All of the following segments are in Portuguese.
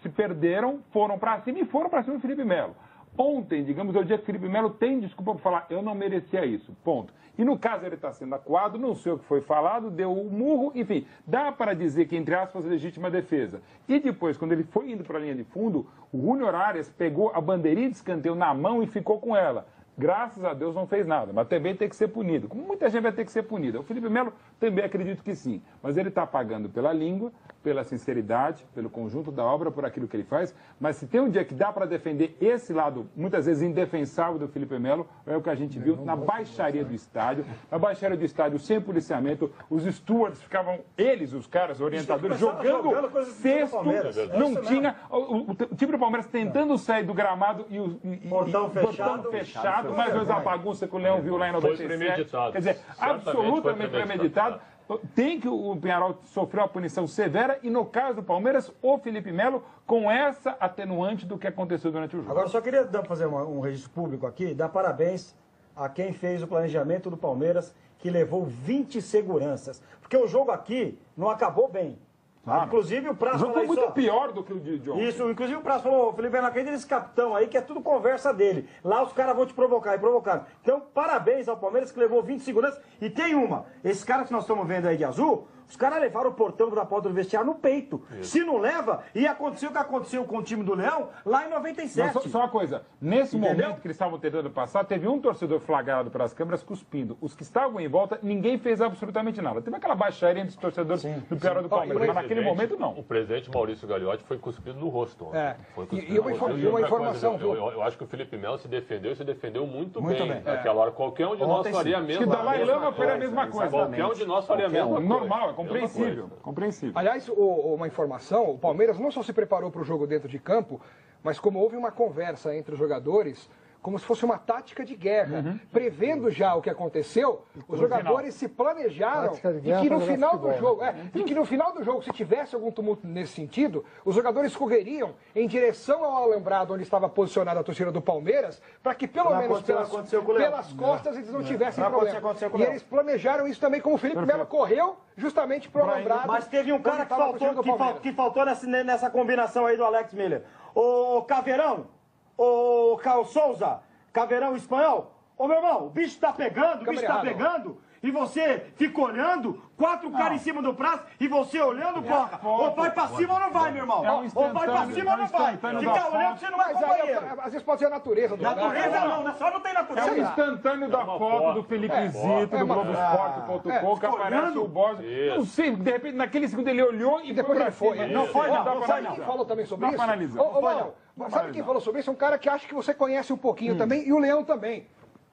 se perderam, foram para cima e foram para cima do Felipe Melo. Ontem, digamos, é o dia que o Felipe Melo tem desculpa para falar, eu não merecia isso, ponto. E no caso ele está sendo acuado, não sei o que foi falado, deu um murro, enfim, dá para dizer que, entre aspas, legítima defesa. E depois, quando ele foi indo para a linha de fundo, o Júnior Arias pegou a bandeirinha de escanteio na mão e ficou com ela. Graças a Deus não fez nada, mas também tem que ser punido. Como muita gente vai ter que ser punida. O Felipe Melo também acredito que sim, mas ele está pagando pela língua, pela sinceridade, pelo conjunto da obra, por aquilo que ele faz. Mas se tem um dia que dá para defender esse lado, muitas vezes indefensável do Felipe Melo, é o que a gente viu na baixaria do estádio. Na baixaria do estádio, sem policiamento, os stewards ficavam, eles, os caras, orientadores, jogando cesto, não tinha... O time do Palmeiras tentando sair do gramado e o portão fechado. Mais ou menos a bagunça que o Leão viu lá em 97. Quer dizer, absolutamente premeditado. Tem que o Penharol sofrer uma punição severa e, no caso do Palmeiras, o Felipe Melo, com essa atenuante do que aconteceu durante o jogo. Agora, só queria fazer um registro público aqui, dar parabéns a quem fez o planejamento do Palmeiras, que levou 20 seguranças. Porque o jogo aqui não acabou bem. Claro. Inclusive o Prazo falou isso. Muito pior do que o de ontem. Isso, inclusive o Prazo falou, Felipe, não acredita nesse capitão aí, que é tudo conversa dele. Lá os caras vão te provocar e provocaram. Então, parabéns ao Palmeiras que levou 20 seguranças. E tem uma, esses caras que nós estamos vendo aí de azul, os caras levaram o portão da porta do vestiário no peito. Isso. Se não leva, ia acontecer o que aconteceu com o time do Leão lá em 97. Mas só uma coisa, nesse momento que eles estavam tentando passar, teve um torcedor flagrado pelas câmeras cuspindo. Os que estavam em volta, ninguém fez absolutamente nada. Teve aquela baixaria entre os torcedores do Penharol do Palmeiras, mas naquele momento não. O presidente Maurício Gagliotti foi cuspido no rosto ontem. E uma informação, viu? Eu acho que o Felipe Melo se defendeu muito bem. Naquela hora, qualquer um de nós faria a mesma coisa. Que Dalai Lama foi a mesma coisa. Qualquer um de nós faria a mesma coisa. Normal, compreensível. Aliás, uma informação, o Palmeiras não só se preparou para o jogo dentro de campo, mas como houve uma conversa entre os jogadores, como se fosse uma tática de guerra, prevendo já o que aconteceu, os jogadores se planejaram e que no final do jogo, se tivesse algum tumulto nesse sentido, os jogadores correriam em direção ao alambrado onde estava posicionada a torcida do Palmeiras, para que pelo menos pelas costas eles não tivessem problema. E eles planejaram isso também, como o Felipe Melo correu justamente para o alambrado. Mas teve um cara que faltou nessa combinação aí do Alex Miller. O Caveirão, ô Carl Souza, Caveirão espanhol, ô meu irmão, o bicho tá pegando, e você fica olhando, 4 caras em cima do prazo, e você olhando, porra, ou vai pra cima ou não vai, meu irmão, ou vai pra cima ou não vai, fica olhando, você não é companheiro. Às vezes pode ser a natureza do natureza não, só não tem natureza. É o instantâneo da foto do Felipe Zito, do Globoesporte.com, que aparece o Borges, não sei, de repente, naquele segundo ele olhou e depois ele foi. Não foi, não. Sabe quem falou também sobre isso? Sabe quem falou sobre isso? Um cara que acha que você conhece um pouquinho também, e o Leão também.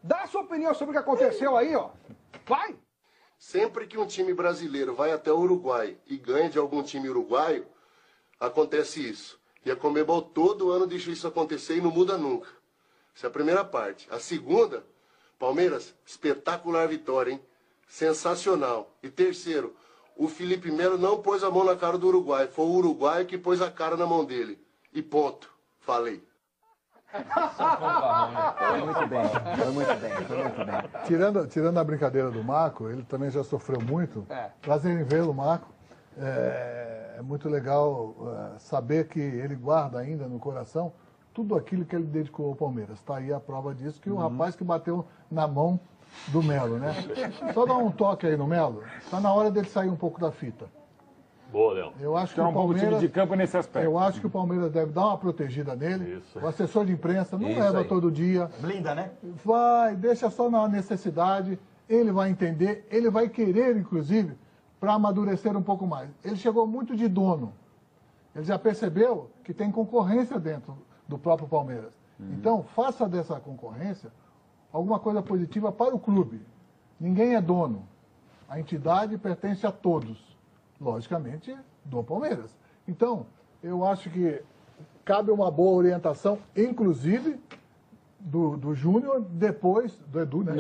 Dá a sua opinião sobre o que aconteceu aí, ó. Vai! Sempre que um time brasileiro vai até o Uruguai e ganha de algum time uruguaio, acontece isso. E a Conmebol todo ano deixa isso acontecer e não muda nunca. Essa é a primeira parte. A segunda, Palmeiras, espetacular vitória, hein? Sensacional. E terceiro, o Felipe Melo não pôs a mão na cara do Uruguai. Foi o Uruguai que pôs a cara na mão dele. E ponto. Falei. Foi muito bem. Tirando a brincadeira do Marco, ele também já sofreu muito. Prazer em vê-lo, Marco. É muito legal saber que ele guarda ainda no coração tudo aquilo que ele dedicou ao Palmeiras. Está aí a prova disso, que o rapaz que bateu na mão do Melo, né? Só dá um toque aí no Melo. Está na hora dele sair um pouco da fita. Boa, Léo. Eu acho que é o Palmeiras, time de campo nesse aspecto. Eu acho que o Palmeiras deve dar uma protegida nele. Isso. O assessor de imprensa não leva aí todo dia. Blinda, né? Vai, deixa só na necessidade. Ele vai entender, ele vai querer, inclusive, para amadurecer um pouco mais. Ele chegou muito de dono. Ele já percebeu que tem concorrência dentro do próprio Palmeiras. Então, faça dessa concorrência alguma coisa positiva para o clube. Ninguém é dono. A entidade pertence a todos. Logicamente, do Palmeiras. Então, eu acho que cabe uma boa orientação, inclusive do Júnior, depois do Edu, né?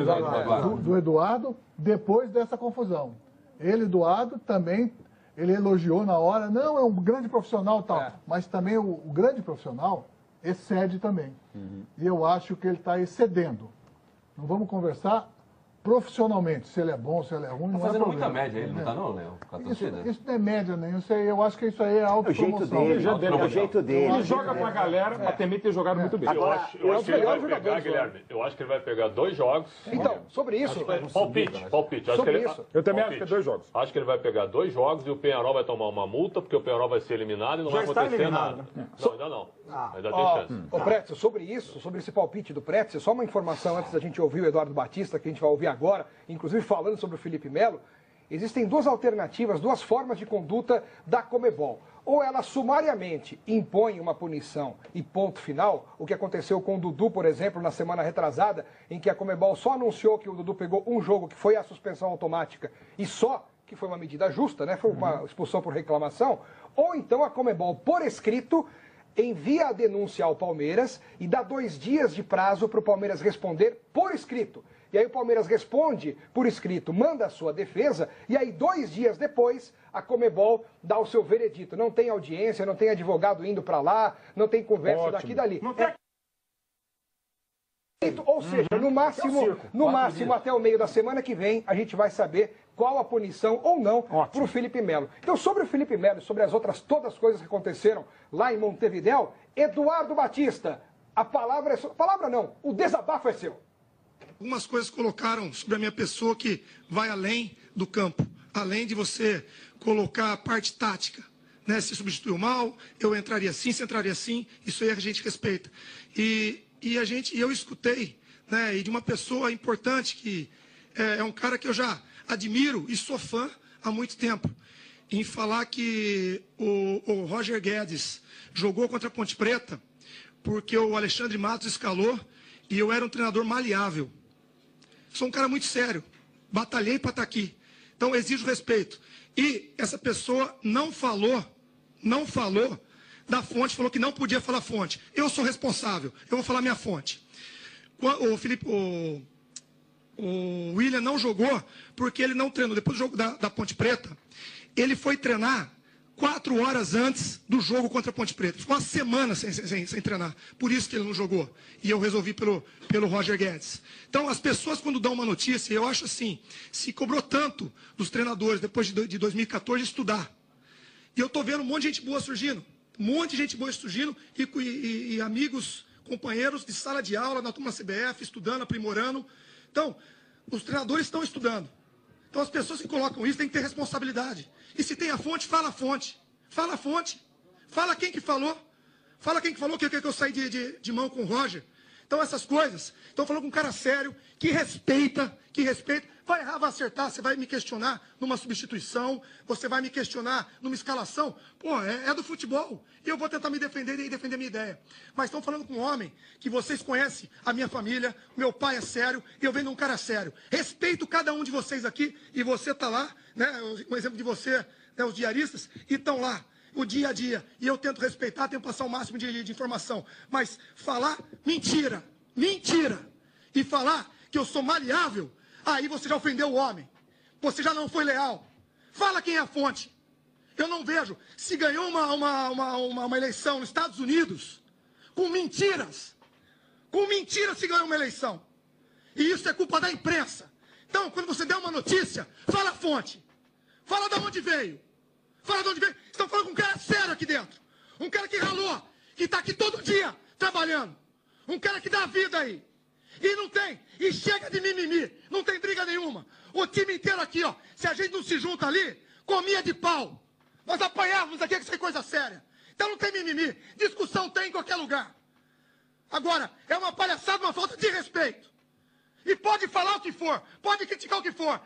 Do Eduardo, depois dessa confusão. Ele, Eduardo, também, ele elogiou na hora, não, é um grande profissional e tal, mas também o grande profissional excede também. E eu acho que ele está excedendo. Não vamos conversar profissionalmente, se ele é bom, se ele é ruim, não é fazendo problema. muita média ele, não tá não, Léo? Isso não é média, nem. Eu acho que isso aí é autopromoção. É o jeito dele. Ele joga pra galera, mas também tem jogado muito bem. Eu acho que ele vai pegar, Guilherme, eu acho que ele vai pegar 2 jogos. Então, sobre isso... Palpite. Sobre Eu também acho que é 2 jogos. Acho que ele vai pegar 2 jogos e o Peñarol vai tomar uma multa, porque o Peñarol vai ser eliminado e não vai acontecer nada. Não, ainda não. Ainda tem chance. Ô, Pretzel, sobre isso, sobre esse palpite do Pretzel, só uma informação antes da gente ouvir o Eduardo Batista, que a gente vai ouvir agora, inclusive falando sobre o Felipe Melo. Existem 2 alternativas, 2 formas de conduta da Conmebol. Ou ela sumariamente impõe uma punição e ponto final, o que aconteceu com o Dudu, por exemplo, na semana retrasada, em que a Conmebol só anunciou que o Dudu pegou um jogo, que foi a suspensão automática, e só que foi uma medida justa, né? Foi uma expulsão por reclamação. Ou então a Conmebol, por escrito, envia a denúncia ao Palmeiras e dá 2 dias de prazo para o Palmeiras responder por escrito. E aí o Palmeiras responde por escrito, manda a sua defesa, e aí 2 dias depois a Conmebol dá o seu veredito. Não tem audiência, não tem advogado indo para lá, não tem conversa daqui e dali. Ou seja, no máximo até o meio da semana que vem, a gente vai saber qual a punição ou não para o Felipe Melo. Então, sobre o Felipe Melo e sobre as outras todas as coisas que aconteceram lá em Montevidéu, Eduardo Batista, a palavra é sua. Palavra não, o desabafo é seu. Algumas coisas colocaram sobre a minha pessoa que vai além do campo, além de você colocar a parte tática. Né? Se substituiu mal, eu entraria assim, você entraria assim, isso aí a gente respeita. E eu escutei, né, e de uma pessoa importante que é um cara que eu já admiro e sou fã há muito tempo, em falar que o Roger Guedes jogou contra a Ponte Preta porque o Alexandre Matos escalou e eu era um treinador maleável. Sou um cara muito sério, batalhei para estar aqui, então exijo respeito. E essa pessoa não falou da fonte, falou que não podia falar fonte. Eu sou responsável, eu vou falar minha fonte. O William não jogou porque ele não treinou. Depois do jogo da Ponte Preta, ele foi treinar 4 horas antes do jogo contra a Ponte Preta. Ficou uma semana sem treinar. Por isso que ele não jogou. E eu resolvi pelo Roger Guedes. Então, as pessoas, quando dão uma notícia, eu acho assim, se cobrou tanto dos treinadores, depois de 2014, estudar. E eu estou vendo um monte de gente boa surgindo. E amigos, companheiros de sala de aula, na turma CBF, estudando, aprimorando. Então, os treinadores estão estudando. Então, as pessoas que colocam isso têm que ter responsabilidade. E se tem a fonte, fala a fonte. Fala a fonte. Fala quem que falou. Fala quem que falou que eu saí de mão com o Roger. Então, essas coisas. Estou falando com um cara sério, que respeita. Vai errar, vai acertar, você vai me questionar numa substituição, você vai me questionar numa escalação. Pô, é do futebol. E eu vou tentar me defender e defender a minha ideia. Mas estão falando com um homem que vocês conhecem a minha família, meu pai é sério, e eu venho de um cara sério. Respeito cada um de vocês aqui, e você está lá, né? Um exemplo de você, né, os diaristas, e estão lá, o dia a dia. E eu tento respeitar, tento passar o máximo de informação. Mas falar mentira, e falar que eu sou maleável, aí você já ofendeu o homem. Você já não foi leal. Fala quem é a fonte. Eu não vejo. Se ganhou uma eleição nos Estados Unidos, com mentiras se ganhou uma eleição. E isso é culpa da imprensa. Então, quando você der uma notícia, fala a fonte. Fala de onde veio. Estão falando com um cara sério aqui dentro. Um cara que ralou, que está aqui todo dia trabalhando. Um cara que dá a vida aí. E não tem. E chega de mimimi. Não tem briga nenhuma. O time inteiro aqui, ó. Se a gente não se junta ali, comia de pau. Nós apanhávamos aqui, que isso é coisa séria. Então não tem mimimi. Discussão tem em qualquer lugar. Agora, é uma palhaçada, uma falta de respeito. E pode falar o que for. Pode criticar o que for.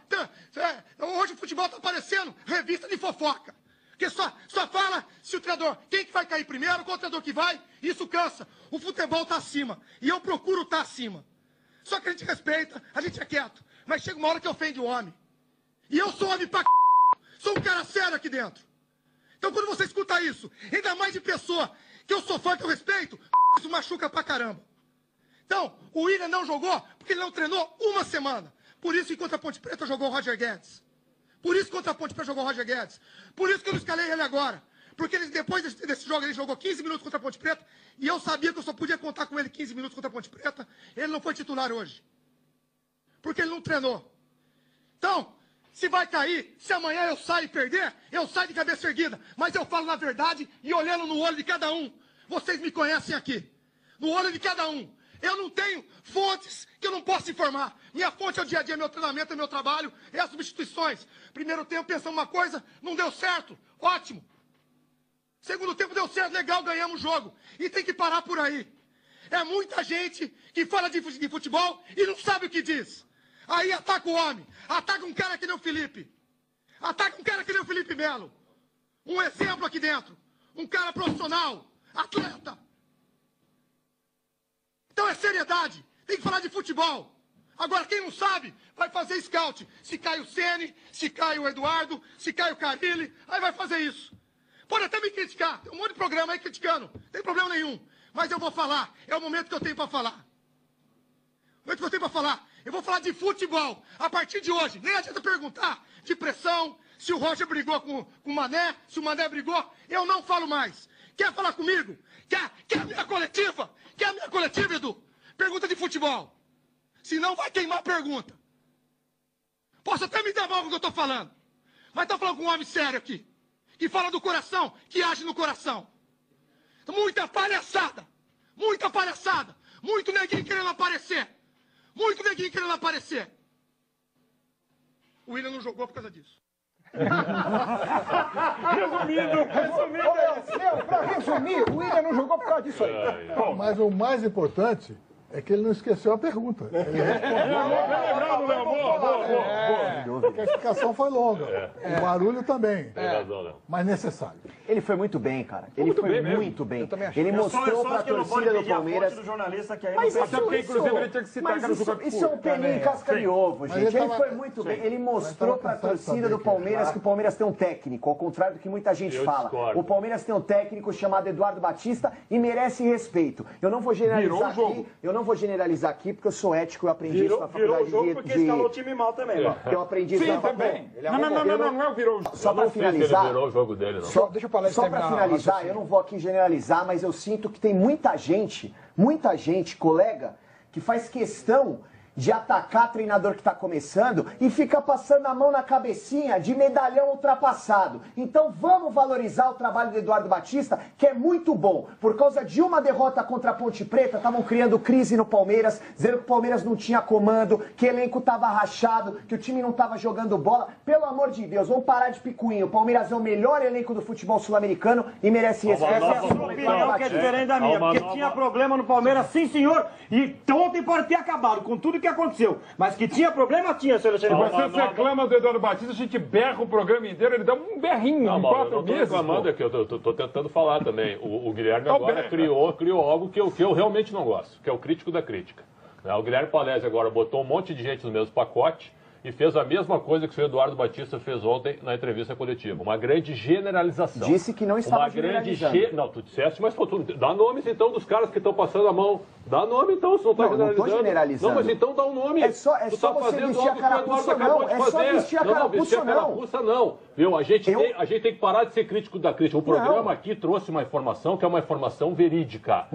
Hoje o futebol está parecendo revista de fofoca. Porque só fala se o treinador, quem que vai cair primeiro, qual o treinador que vai, isso cansa. O futebol está acima. E eu procuro estar acima. Só que a gente respeita, a gente é quieto. Mas chega uma hora que ofende o homem. E eu sou homem pra c... Sou um cara sério aqui dentro. Então quando você escuta isso, ainda mais de pessoa que eu sou fã, que eu respeito, isso machuca pra caramba. Então, o William não jogou porque ele não treinou uma semana. Por isso que contra a Ponte Preta jogou o Roger Guedes. Por isso que contra a Ponte Preta jogou o Roger Guedes. Por isso que eu não escalei ele agora. Porque ele, depois desse jogo ele jogou 15 minutos contra a Ponte Preta e eu sabia que eu só podia contar com ele 15 minutos contra a Ponte Preta. Ele não foi titular hoje. porque ele não treinou. Então, se vai cair, se amanhã eu saio e perder, eu saio de cabeça erguida. Mas eu falo na verdade e olhando no olho de cada um. Vocês me conhecem aqui. No olho de cada um. Eu não tenho fontes que eu não posso informar. Minha fonte é o dia a dia, meu treinamento, é meu trabalho, é as substituições. Primeiro tempo pensamos uma coisa, não deu certo. Ótimo. Segundo tempo deu certo, legal, ganhamos o jogo. E tem que parar por aí. É muita gente que fala de futebol e não sabe o que diz. Aí ataca o homem. Ataca um cara que nem o Felipe. Ataca um cara que nem o Felipe Melo. Um exemplo aqui dentro. Um cara profissional. Atleta. Então é seriedade. Tem que falar de futebol. Agora, quem não sabe, vai fazer scout. Se cai o Ceni, se cai o Eduardo, se cai o Carille, aí vai fazer isso. Pode até me criticar. Tem um monte de programa aí criticando. Não tem problema nenhum. Mas eu vou falar. É o momento que eu tenho para falar. O momento que eu tenho para falar. Eu vou falar de futebol. A partir de hoje. Nem adianta perguntar de pressão. Se o Roger brigou com o Mané. Se o Mané brigou. Eu não falo mais. Quer falar comigo? Quer a minha coletiva? Quer a minha coletiva, Edu? Pergunta de futebol. Senão vai queimar a pergunta. Posso até me dar mal com o que eu estou falando. Mas estou falando com um homem sério aqui. Que fala do coração, que age no coração. Muita palhaçada. Muita palhaçada. Muito neguinho querendo aparecer. Muito neguinho querendo aparecer. O William não jogou por causa disso. Pra resumir, o William não jogou por causa disso aí. Mas o mais importante é que ele não esqueceu a pergunta. Ele respondeu. Porque a explicação foi longa. O barulho também. Mas necessário. Ele foi muito bem, cara. Ele foi muito bem. Ele mostrou pra torcida do Palmeiras. Mas isso é um pelinho em casca de ovo, gente. Ele foi muito bem. Ele mostrou pra torcida do Palmeiras que o Palmeiras tem um técnico, ao contrário do que muita gente fala. O Palmeiras tem um técnico chamado Eduardo Batista e merece respeito. Eu não vou generalizar aqui. Eu não vou generalizar aqui porque eu sou ético, eu aprendi isso na faculdade de... Virou o jogo porque escalou o time mal também. Eu aprendi isso na faculdade. Não é o virou o jogo. Só para finalizar, virou o jogo dele, não. Só para finalizar, eu não vou aqui generalizar, mas eu sinto que tem muita gente, colega, que faz questão de atacar treinador que está começando e fica passando a mão na cabecinha de medalhão ultrapassado. Então vamos valorizar o trabalho do Eduardo Batista, que é muito bom. Por causa de uma derrota contra a Ponte Preta, estavam criando crise no Palmeiras, dizendo que o Palmeiras não tinha comando, que o elenco estava rachado, que o time não estava jogando bola. Pelo amor de Deus, vamos parar de picuinho. O Palmeiras é o melhor elenco do futebol sul-americano e merece respeito. Essa é a sua opinião, que é diferente da minha, porque tinha problema no Palmeiras, sim senhor, e ontem pode ter acabado com tudo que aconteceu. Mas que tinha problema, tinha, senhor Alexandre. Você reclama do Eduardo Batista, a gente berra o programa inteiro, ele dá um berrinho em 4 meses. Reclamando aqui, eu tô tentando falar também. O Guilherme agora criou algo que eu realmente não gosto, que é o crítico da crítica. O Guilherme Palese agora botou um monte de gente no mesmo pacote e fez a mesma coisa que o Eduardo Batista fez ontem na entrevista coletiva. Uma grande generalização. Disse que não estava generalizando. Não, tu disseste, mas dá nomes então dos caras que estão passando a mão. Dá nome então, se não está generalizando. Não estou generalizando. Não, mas então dá um nome. É só você vestir a carapuça, não. É só vestir a carapuça, não. Viu? A gente tem que parar de ser crítico da crítica. O programa aqui trouxe uma informação que é uma informação verídica.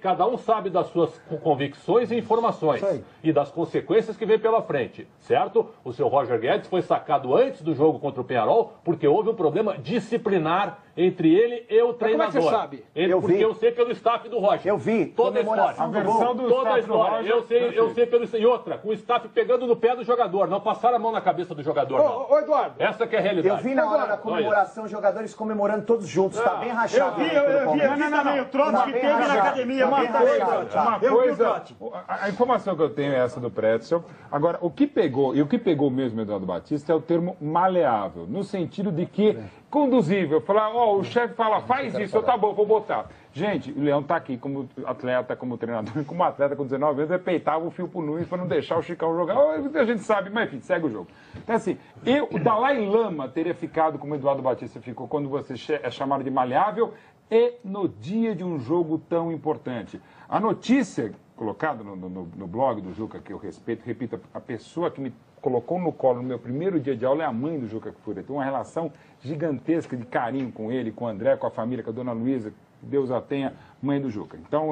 Cada um sabe das suas convicções e informações e das consequências que vem pela frente, certo? O seu Roger Guedes foi sacado antes do jogo contra o Penharol porque houve um problema disciplinar entre ele e o treinador. Mas como é que você sabe? Eu sei pelo staff do Roger. Eu vi. Toda a história. A versão do toda a staff do história. Roger. Eu sei pelo... E outra, com o staff pegando no pé do jogador. Não passaram a mão na cabeça do jogador, não. Ô, Eduardo. Essa que é a realidade. Eu vi na hora da comemoração os jogadores comemorando todos juntos. Tá bem rachado. Eu vi também o trote que teve na academia. A informação que eu tenho é essa do Pretzel. Agora, o que pegou mesmo Eduardo Batista é o termo maleável, no sentido de que conduzível. Falar, o chefe fala, faz isso, tá bom, vou botar. Gente, o Leão tá aqui como atleta, como treinador, como atleta com 19 anos, peitava o Filipe Nunes para não deixar o Chicão jogar. A gente sabe, mas enfim, segue o jogo. Então assim, o Dalai Lama teria ficado como o Eduardo Batista ficou quando você é chamado de maleável e no dia de um jogo tão importante. A notícia colocada no blog do Juca, que eu respeito, repito, a pessoa que me colocou no colo no meu primeiro dia de aula é a mãe do Juca Kfouri. Tem uma relação gigantesca de carinho com ele, com o André, com a família, com a dona Luísa, que Deus a tenha, mãe do Juca. Então,